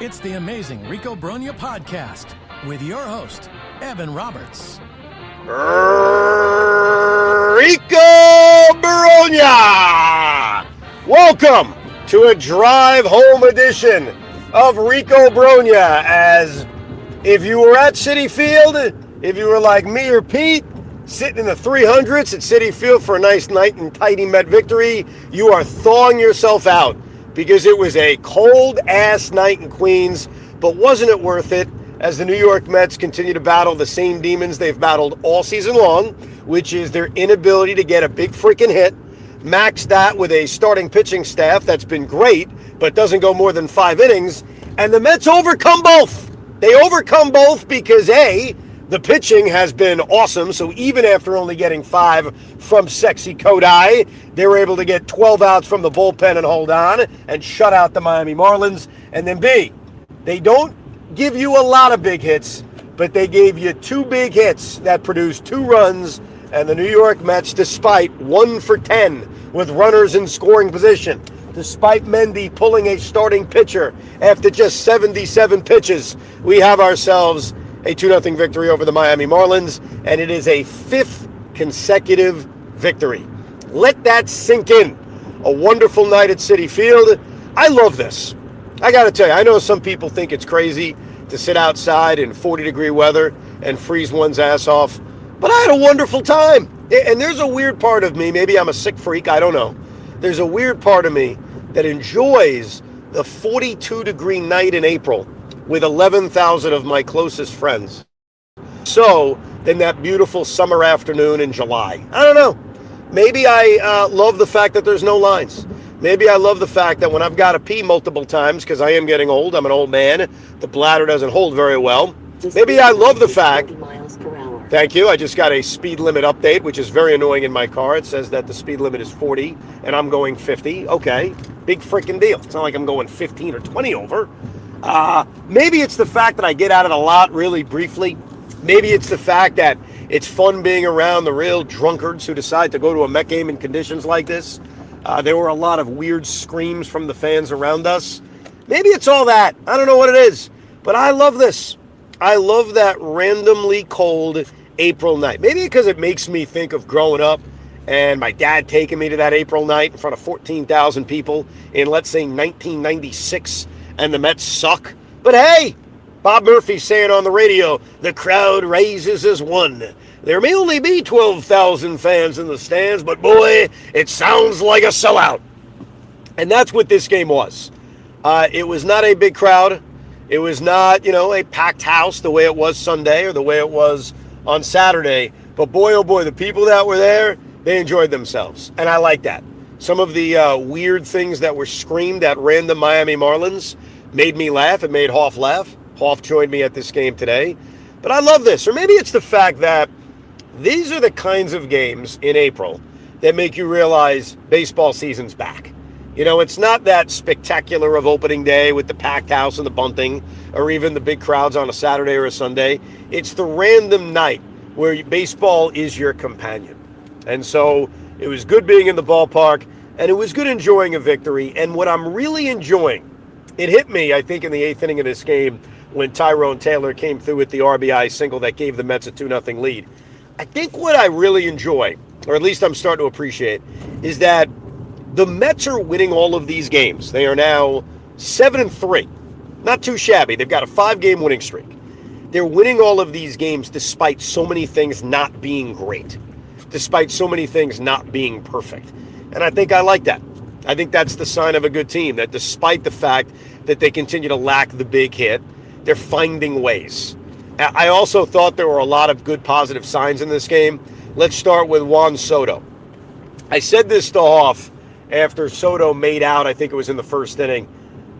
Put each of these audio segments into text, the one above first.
It's the amazing Rico Brogna podcast with your host, Evan Roberts. Rico Brogna! Welcome to a drive home edition of Rico Brogna. As if you were at Citi Field, if you were like me or Pete, sitting in the 300s at Citi Field for a nice night and tidy Met victory, you are thawing yourself out because it was a cold-ass night in Queens, but wasn't it worth it as the New York Mets continue to battle the same demons they've battled all season long, which is their inability to get a big freaking hit, max that with a starting pitching staff that's been great, but doesn't go more than 5 innings, and the Mets overcome both. They overcome both because, A, the pitching has been awesome, so even after only getting 5 from Sexy Kodai, they were able to get 12 outs from the bullpen and hold on and shut out the Miami Marlins. And then B, they don't give you a lot of big hits, but they gave you 2 big hits that produced 2 runs, and the New York Mets, despite 1 for 10 with runners in scoring position, despite Mendy pulling a starting pitcher after just 77 pitches, we have ourselves a 2-0 victory over the Miami Marlins, and it is a 5th consecutive victory. Let that sink in. A wonderful night at Citi Field. I love this. I got to tell you, I know some people think it's crazy to sit outside in 40-degree weather and freeze one's ass off, but I had a wonderful time. And there's a weird part of me, maybe I'm a sick freak, I don't know. There's a weird part of me that enjoys the 42-degree night in April with 11,000 of my closest friends. So, then that beautiful summer afternoon in July. I don't know. Maybe I love the fact that there's no lines. Maybe I love the fact that when I've got to pee multiple times, because I am getting old, I'm an old man, the bladder doesn't hold very well. Maybe I love the fact, thank you, I just got a speed limit update, which is very annoying in my car. It says that the speed limit is 40, and I'm going 50. Okay, big freaking deal. It's not like I'm going 15 or 20 over. Maybe it's the fact that I get out of the lot really briefly. Maybe it's the fact that it's fun being around the real drunkards who decide to go to a Met game in conditions like this. There were a lot of weird screams from the fans around us. Maybe it's all that. I don't know what it is. But I love this. I love that randomly cold April night. Maybe because it makes me think of growing up and my dad taking me to that April night in front of 14,000 people in, let's say, 1996. And the Mets suck. But hey, Bob Murphy's saying on the radio, the crowd raises as one. There may only be 12,000 fans in the stands, but boy, it sounds like a sellout. And that's what this game was. It was not a big crowd. It was not, a packed house the way it was Sunday or the way it was on Saturday. But boy, oh boy, the people that were there, they enjoyed themselves. And I like that. Some of the weird things that were screamed at random Miami Marlins made me laugh. It made Hoff laugh. Hoff joined me at this game today. But I love this. Or maybe it's the fact that these are the kinds of games in April that make you realize baseball season's back. It's not that spectacular of opening day with the packed house and the bunting, or even the big crowds on a Saturday or a Sunday. It's the random night where baseball is your companion. And so it was good being in the ballpark, and it was good enjoying a victory. And what I'm really enjoying, it hit me, I think, in the 8th inning of this game when Tyrone Taylor came through with the RBI single that gave the Mets a 2-0 lead. I think what I really enjoy, or at least I'm starting to appreciate, is that the Mets are winning all of these games. They are now 7-3. Not too shabby. They've got a 5-game winning streak. They're winning all of these games despite so many things not being great, despite so many things not being perfect. And I think I like that. I think that's the sign of a good team, that despite the fact that they continue to lack the big hit, they're finding ways. I also thought there were a lot of good positive signs in this game. Let's start with Juan Soto. I said this to Hoff after Soto made out, I think it was in the 1st inning.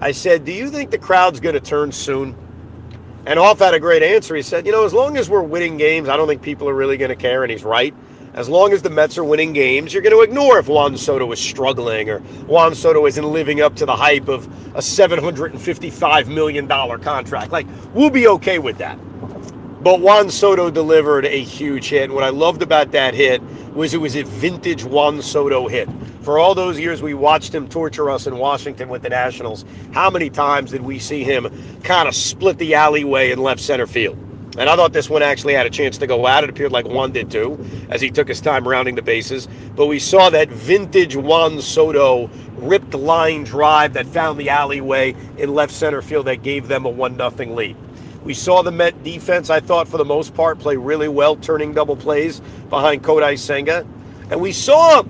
I said, do you think the crowd's going to turn soon? And Hoff had a great answer. He said, as long as we're winning games, I don't think people are really going to care, and he's right. As long as the Mets are winning games, you're going to ignore if Juan Soto is struggling or Juan Soto isn't living up to the hype of a $755 million contract. We'll be okay with that. But Juan Soto delivered a huge hit. And what I loved about that hit was it was a vintage Juan Soto hit. For all those years we watched him torture us in Washington with the Nationals, how many times did we see him kind of split the alleyway in left center field? And I thought this one actually had a chance to go out. It appeared like Juan did too, as he took his time rounding the bases. But we saw that vintage Juan Soto ripped line drive that found the alleyway in left center field that gave them a 1-0 lead. We saw the Met defense, I thought, for the most part, play really well, turning double plays behind Kodai Senga. And we saw,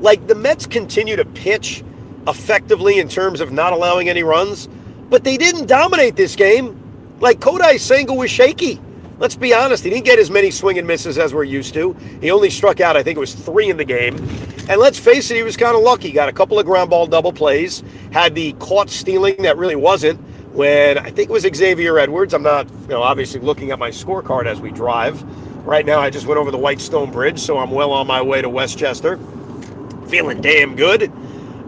like, the Mets continue to pitch effectively in terms of not allowing any runs, but they didn't dominate this game. Like, Kodai Senga was shaky. Let's be honest, he didn't get as many swing and misses as we're used to. He only struck out, I think it was 3 in the game. And let's face it, he was kind of lucky. Got a couple of ground ball double plays, had the caught stealing that really wasn't, when I think it was Xavier Edwards. I'm not, obviously looking at my scorecard as we drive. Right now, I just went over the Whitestone Bridge, so I'm well on my way to Westchester. Feeling damn good.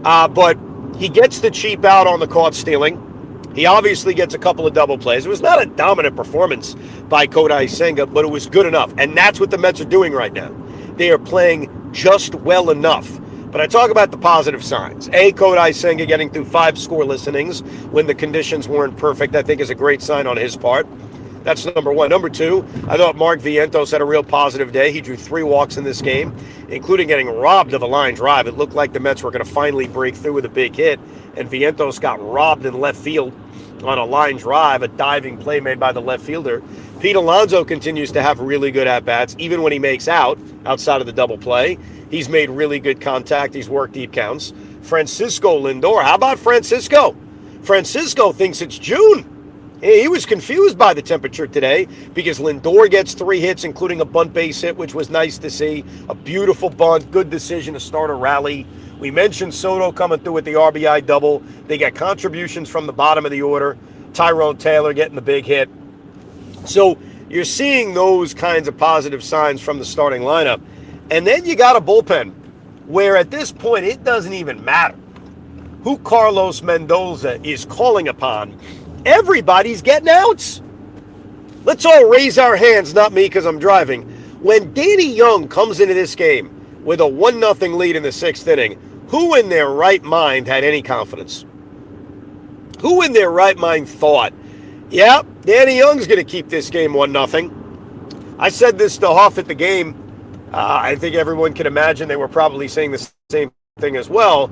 But he gets the cheap out on the caught stealing. He obviously gets a couple of double plays. It was not a dominant performance by Kodai Senga, but it was good enough. And that's what the Mets are doing right now. They are playing just well enough. But I talk about the positive signs. Kodai Senga getting through 5 scoreless innings when the conditions weren't perfect, I think is a great sign on his part. That's number one. Number two, I thought Mark Vientos had a real positive day. He drew 3 walks in this game, including getting robbed of a line drive. It looked like the Mets were going to finally break through with a big hit, and Vientos got robbed in left field on a line drive, a diving play made by the left fielder. Pete Alonso continues to have really good at-bats, even when he makes outside of the double play. He's made really good contact. He's worked deep counts. Francisco Lindor, how about Francisco? Francisco thinks it's June. He was confused by the temperature today because Lindor gets 3 hits, including a bunt base hit, which was nice to see. A beautiful bunt, good decision to start a rally. We mentioned Soto coming through with the RBI double. They got contributions from the bottom of the order. Tyrone Taylor getting the big hit. So you're seeing those kinds of positive signs from the starting lineup. And then you got a bullpen where at this point it doesn't even matter who Carlos Mendoza is calling upon. Everybody's getting outs. Let's all raise our hands, not me because I'm driving. When Danny Young comes into this game with a 1-0 lead in the 6th inning, who in their right mind had any confidence? Who in their right mind thought, yeah, Danny Young's going to keep this game 1-0? I said this to Huff at the game. I think everyone can imagine they were probably saying the same thing as well.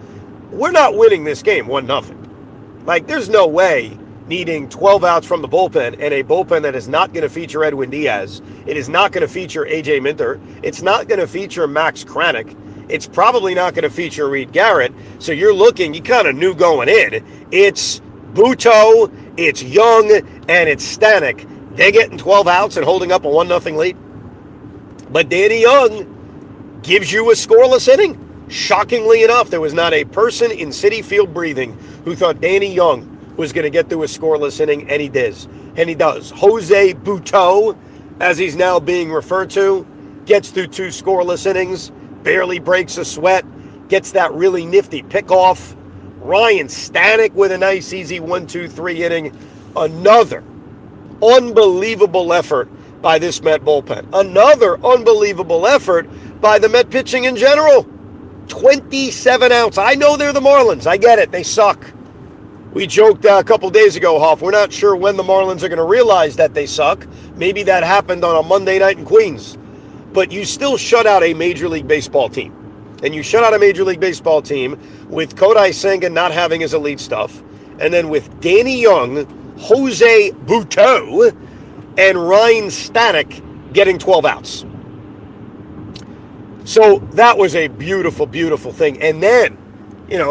We're not winning this game 1-0. Like, there's no way, needing 12 outs from the bullpen and a bullpen that is not going to feature Edwin Diaz. It is not going to feature A.J. Minter. It's not going to feature Max Kranick. It's probably not going to feature Reed Garrett. So you're looking, you kind of knew going in. It's Buto, it's Young, and it's Stanek. They're getting 12 outs and holding up a 1-0 lead. But Danny Young gives you a scoreless inning. Shockingly enough, there was not a person in Citi Field breathing who thought Danny Young was going to get through a scoreless inning, and he does. And he does. Jose Buto, as he's now being referred to, gets through 2 scoreless innings, barely breaks a sweat, gets that really nifty pickoff. Ryan Stanek with a nice, easy 1-2-3 inning. Another unbelievable effort by this Met bullpen. Another unbelievable effort by the Met pitching in general. 27 outs. I know they're the Marlins. I get it. They suck. We joked a couple days ago, Hoff, we're not sure when the Marlins are going to realize that they suck. Maybe that happened on a Monday night in Queens. But you still shut out a Major League Baseball team. And you shut out a Major League Baseball team with Kodai Senga not having his elite stuff. And then with Danny Young, Jose Buto, and Ryan Stanek getting 12 outs. So that was a beautiful, beautiful thing. And then,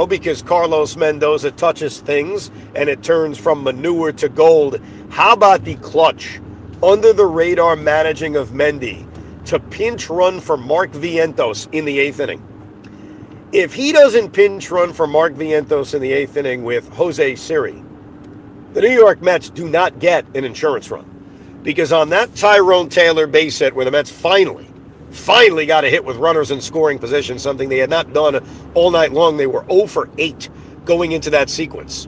because Carlos Mendoza touches things and it turns from manure to gold, how about the clutch, under-the-radar managing of Mendy to pinch run for Mark Vientos in the 8th inning? If he doesn't pinch run for Mark Vientos in the 8th inning with Jose Siri, the New York Mets do not get an insurance run. Because on that Tyrone Taylor base hit where the Mets finally got a hit with runners in scoring position, something they had not done all night long. They were 0 for 8 going into that sequence.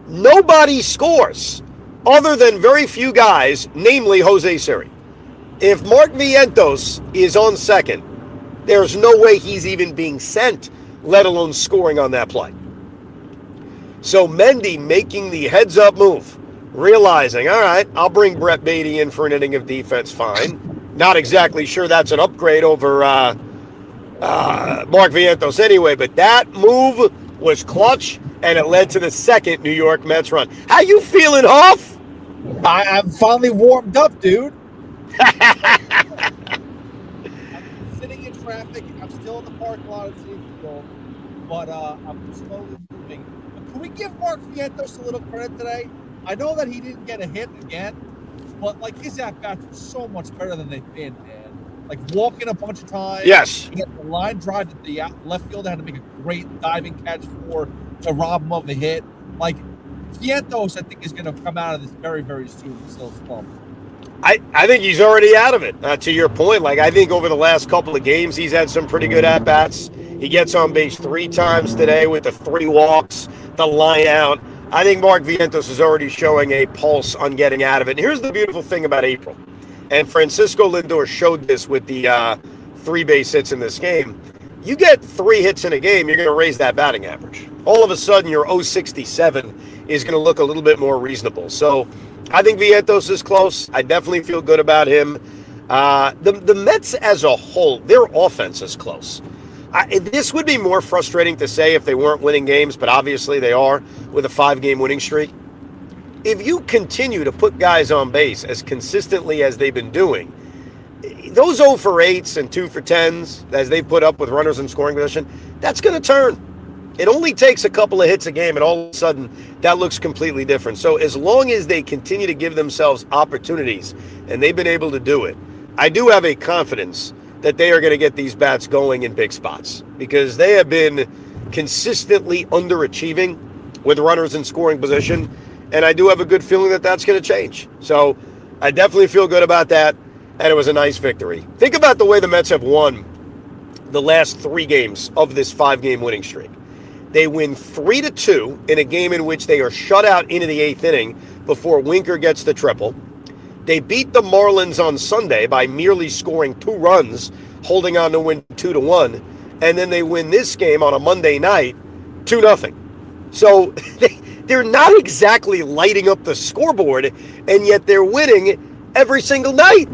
Nobody scores other than very few guys, namely Jose Siri. If Mark Vientos is on second, there's no way he's even being sent, let alone scoring on that play. So Mendy making the heads-up move, realizing, all right, I'll bring Brett Beatty in for an inning of defense, fine. Not exactly sure that's an upgrade over Mark Vientos anyway, but that move was clutch, and it led to the second New York Mets run. How you feeling, Hoff? I'm finally warmed up, dude. I'm sitting in traffic. I'm still in the parking lot at City Field, but I'm slowly moving. Can we give Mark Vientos a little credit today? I know that he didn't get a hit again, but like his at-bats were so much better than they've been, man. Like walking a bunch of times. Yes. He had the line drive that the left fielder had to make a great diving catch for to rob him of the hit. Like Vientos, I think, is going to come out of this very, very soon. Still slump. I think he's already out of it. To your point, like I think over the last couple of games, he's had some pretty good at-bats. He gets on base 3 times today with the 3 walks, the line out. I think Mark Vientos is already showing a pulse on getting out of it. And here's the beautiful thing about April. And Francisco Lindor showed this with the 3 base hits in this game. You get 3 hits in a game, you're going to raise that batting average. All of a sudden, your 0.67 is going to look a little bit more reasonable. So I think Vientos is close. I definitely feel good about him. The Mets as a whole, their offense is close. This would be more frustrating to say if they weren't winning games, but obviously they are with a 5-game winning streak. If you continue to put guys on base as consistently as they've been doing, those 0 for 8s and 2 for 10s, as they put up with runners in scoring position, that's going to turn. It only takes a couple of hits a game, and all of a sudden, that looks completely different. So as long as they continue to give themselves opportunities, and they've been able to do it, I do have a confidence that they are going to get these bats going in big spots, because they have been consistently underachieving with runners in scoring position, and I do have a good feeling that that's going to change. So I definitely feel good about that, and it was a nice victory. Think about the way the Mets have won the last 3 games of this 5-game winning streak. They win 3-2 in a game in which they are shut out into the 8th inning before Winker gets the triple. They beat the Marlins on Sunday by merely scoring 2 runs, holding on to win 2-1, and then they win this game on a Monday night 2-0. So they're not exactly lighting up the scoreboard, and yet they're winning every single night.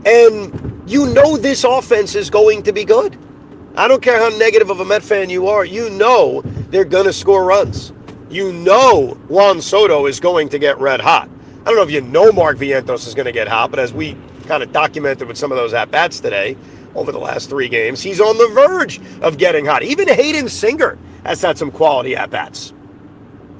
And you know this offense is going to be good. I don't care how negative of a Met fan you are. You know they're going to score runs. You know Juan Soto is going to get red hot. I don't know if you know Mark Vientos is going to get hot, but as we kind of documented with some of those at-bats today over the last 3 games, he's on the verge of getting hot. Even Hayden Singer has had some quality at-bats.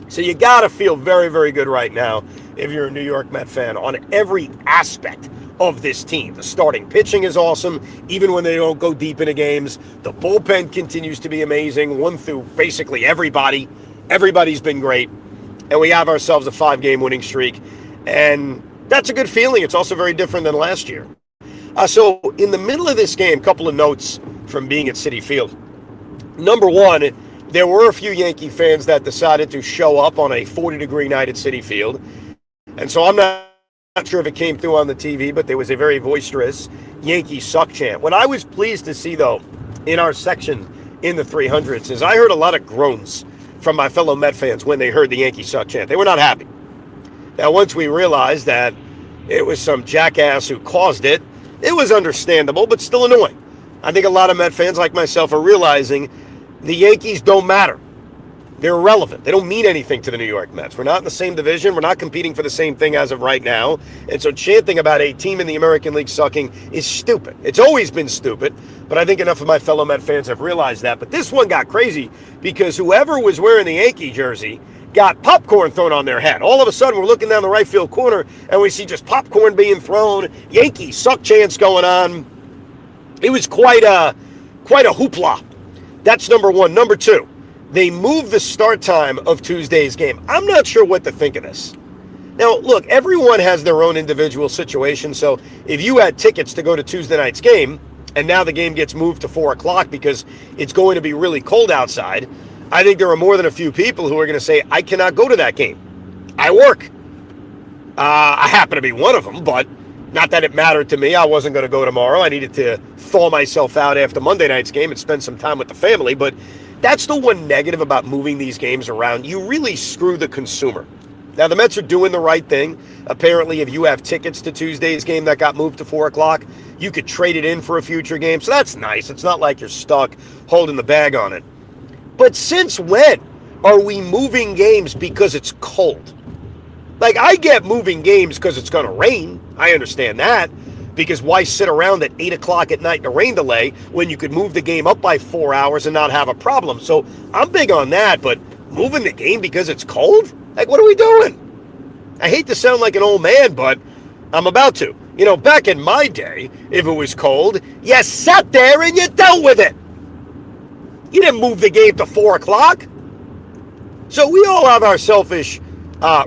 So you got to feel very, very good right now if you're a New York Met fan on every aspect of this team. The starting pitching is awesome, even when they don't go deep into games. The bullpen continues to be amazing, won through basically everybody. Everybody's been great. And we have ourselves a 5-game winning streak. And that's a good feeling. It's also very different than last year. So in the middle of this game, a couple of notes from being at Citi Field. Number one, there were a few Yankee fans that decided to show up on a 40-degree night at Citi Field. And so I'm not sure if it came through on the TV, but there was a very boisterous Yankee suck chant. What I was pleased to see, though, in our section in the 300s is I heard a lot of groans from my fellow Met fans when they heard the Yankee suck chant. They were not happy. Now, once we realized that it was some jackass who caused it, it was understandable, but still annoying. I think a lot of Met fans like myself are realizing the Yankees don't matter. They're irrelevant. They don't mean anything to the New York Mets. We're not in the same division. We're not competing for the same thing as of right now. And so chanting about a team in the American League sucking is stupid. It's always been stupid, but I think enough of my fellow Met fans have realized that. But this one got crazy because whoever was wearing the Yankee jersey got popcorn thrown on their head. All of a sudden, we're looking down the right field corner, and we see just popcorn being thrown, Yankee suck chants going on. It was quite a hoopla. That's number one. Number two, they moved the start time of Tuesday's game. I'm not sure what to think of this. Now, look, everyone has their own individual situation, so if you had tickets to go to Tuesday night's game, and now the game gets moved to 4 o'clock because it's going to be really cold outside, I think there are more than a few people who are going to say, I cannot go to that game. I work. I happen to be one of them, but not that it mattered to me. I wasn't going to go tomorrow. I needed to thaw myself out after Monday night's game and spend some time with the family. But that's the one negative about moving these games around. You really screw the consumer. Now, the Mets are doing the right thing. Apparently, if you have tickets to Tuesday's game that got moved to 4 o'clock, you could trade it in for a future game. So that's nice. It's not like you're stuck holding the bag on it. But since when are we moving games because it's cold? Like, I get moving games because it's going to rain. I understand that. Because why sit around at 8 o'clock at night in a rain delay when you could move the game up by 4 hours and not have a problem? So I'm big on that, but moving the game because it's cold? Like, what are we doing? I hate to sound like an old man, but I'm about to. You know, back in my day, if it was cold, you sat there and you dealt with it. You didn't move the game to 4 o'clock. So we all have our selfish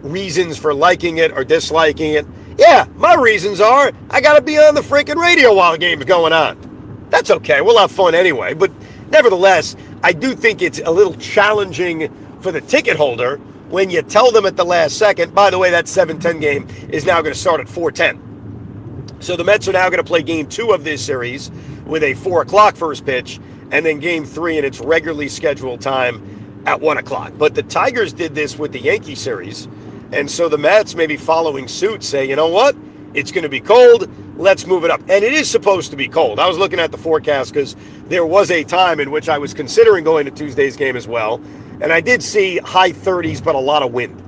reasons for liking it or disliking it. Yeah, my reasons are I got to be on the freaking radio while the game's going on. That's okay. We'll have fun anyway. But nevertheless, I do think it's a little challenging for the ticket holder when you tell them at the last second, by the way, that 7-10 game is now going to start at 4:10. So the Mets are now going to play game 2 of this series with a 4 o'clock first pitch, and then game 3 in its regularly scheduled time at 1 o'clock. But the Tigers did this with the Yankee series, and so the Mets may be following suit, say, you know what? It's going to be cold. Let's move it up. And it is supposed to be cold. I was looking at the forecast because there was a time in which I was considering going to Tuesday's game as well. And I did see high 30s, but a lot of wind.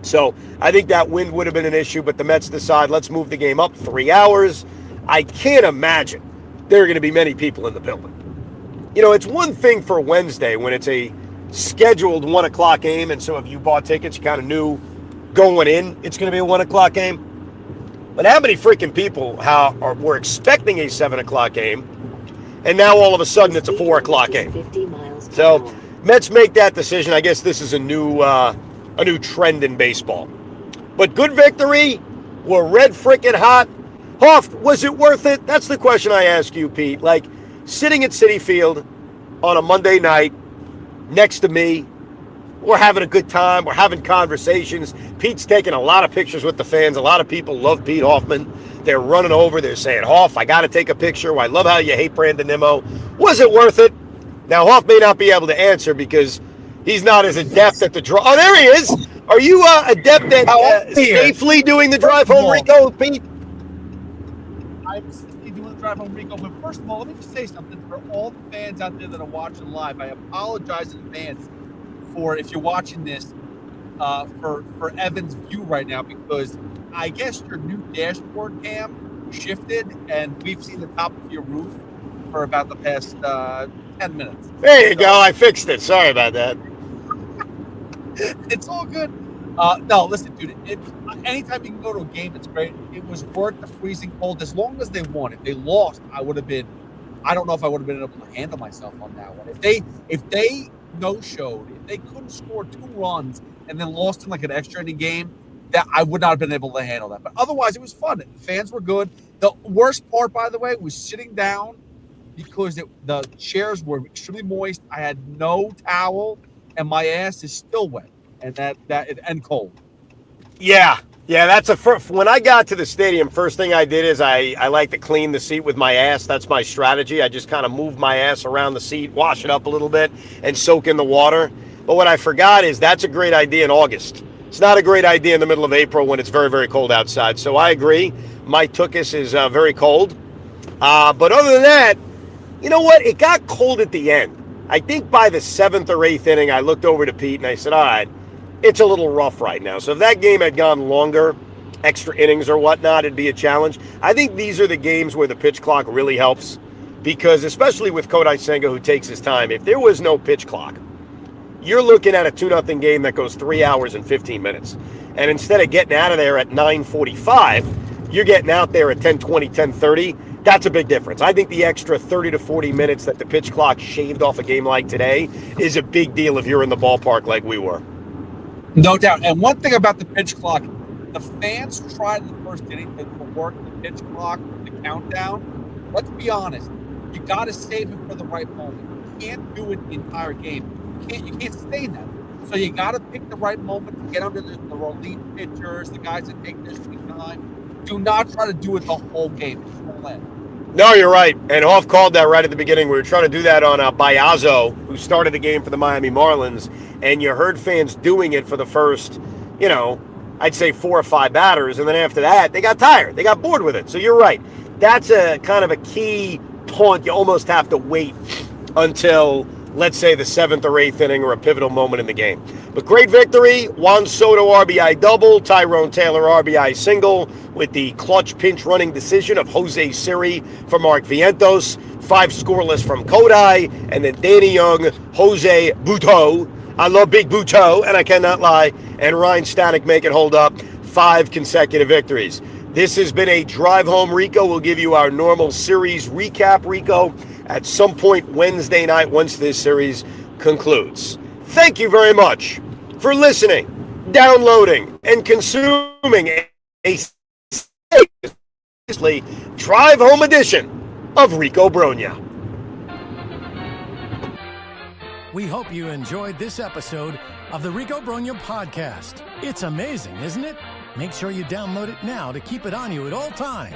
So I think that wind would have been an issue, but the Mets decide, let's move the game up 3 hours. I can't imagine there are going to be many people in the building. You know, it's one thing for Wednesday when it's a scheduled 1 o'clock game, and so if you bought tickets, you kind of knew going in it's going to be a 1 o'clock game. But how many freaking people were expecting a 7 o'clock game, and now all of a sudden it's a 4 o'clock game? So Mets make that decision. I guess this is a new trend in baseball. But good victory. We're red freaking hot. Hoff, was it worth it? That's the question I ask you, Pete. Like, sitting at Citi Field on a Monday night next to me, we're having a good time. We're having conversations. Pete's taking a lot of pictures with the fans. A lot of people love Pete Hoffman. They're running over. They're saying, Hoff, I got to take a picture. I love how you hate Brandon Nimmo. Was it worth it? Now, Hoff may not be able to answer because he's not as adept at the draw. Oh, there he is. Are you adept at safely doing the drive home, Rico, Pete? I'm safely doing the drive home, Rico. But first of all, let me just say something for all the fans out there that are watching live. I apologize in advance for, if you're watching this, for Evan's view right now, because I guess your new dashboard cam shifted and we've seen the top of your roof for about the past 10 minutes. There you go. I fixed it. Sorry about that. It's all good. No, listen, dude. Anytime you can go to a game, it's great. It was worth the freezing cold as long as they won. If they lost, I don't know if I would have been able to handle myself on that one. If they no-showed, if they couldn't score 2 runs and then lost in like an extra inning game, that I would not have been able to handle that. But otherwise, it was fun. The fans were good. The worst part, by the way, was sitting down because the chairs were extremely moist. I had no towel, and my ass is still wet, and and cold. Yeah, that's when I got to the stadium, first thing I did is I like to clean the seat with my ass. That's my strategy. I just kind of move my ass around the seat, wash it up a little bit, and soak in the water. But what I forgot is that's a great idea in August. It's not a great idea in the middle of April when it's very, very cold outside. So I agree. My tuchus is very cold. But other than that, you know what? It got cold at the end. I think by the 7th or 8th inning, I looked over to Pete and I said, all right, it's a little rough right now. So if that game had gone longer, extra innings or whatnot, it'd be a challenge. I think these are the games where the pitch clock really helps because especially with Kodai Senga, who takes his time, if there was no pitch clock, you're looking at a 2-0 game that goes 3 hours and 15 minutes. And instead of getting out of there at 9:45, you're getting out there at 10:20, 10:30. That's a big difference. I think the extra 30 to 40 minutes that the pitch clock shaved off a game like today is a big deal if you're in the ballpark like we were. No doubt. And one thing about the pitch clock, the fans tried in the first inning to work the pitch clock, the countdown. Let's be honest. You got to save it for the right moment. You can't do it the entire game. You can't sustain that. So you got to pick the right moment to get under the relief pitchers, the guys that take their sweet time. Do not try to do it the whole game. It's full end. No, you're right. And Hoff called that right at the beginning. We were trying to do that on Biazzo, who started the game for the Miami Marlins. And you heard fans doing it for the first, I'd say 4 or 5 batters. And then after that, they got tired. They got bored with it. So you're right. That's a kind of a key point. You almost have to wait until, let's say, the 7th or 8th inning or a pivotal moment in the game. But great victory. Juan Soto RBI double, Tyrone Taylor RBI single with the clutch pinch running decision of Jose Siri for Mark Vientos. 5 scoreless from Kodai, and then Danny Young, Jose Buto. I love Big Buto, and I cannot lie. And Ryan Stanek make it hold up. 5 consecutive victories. This has been a Drive Home Rico. We'll give you our normal series recap, Rico, at some point Wednesday night once this series concludes. Thank you very much for listening, downloading, and consuming a Drive Home edition of Rico Brogna. We hope you enjoyed this episode of the Rico Brogna podcast. It's amazing, isn't it? Make sure you download it now to keep it on you at all times.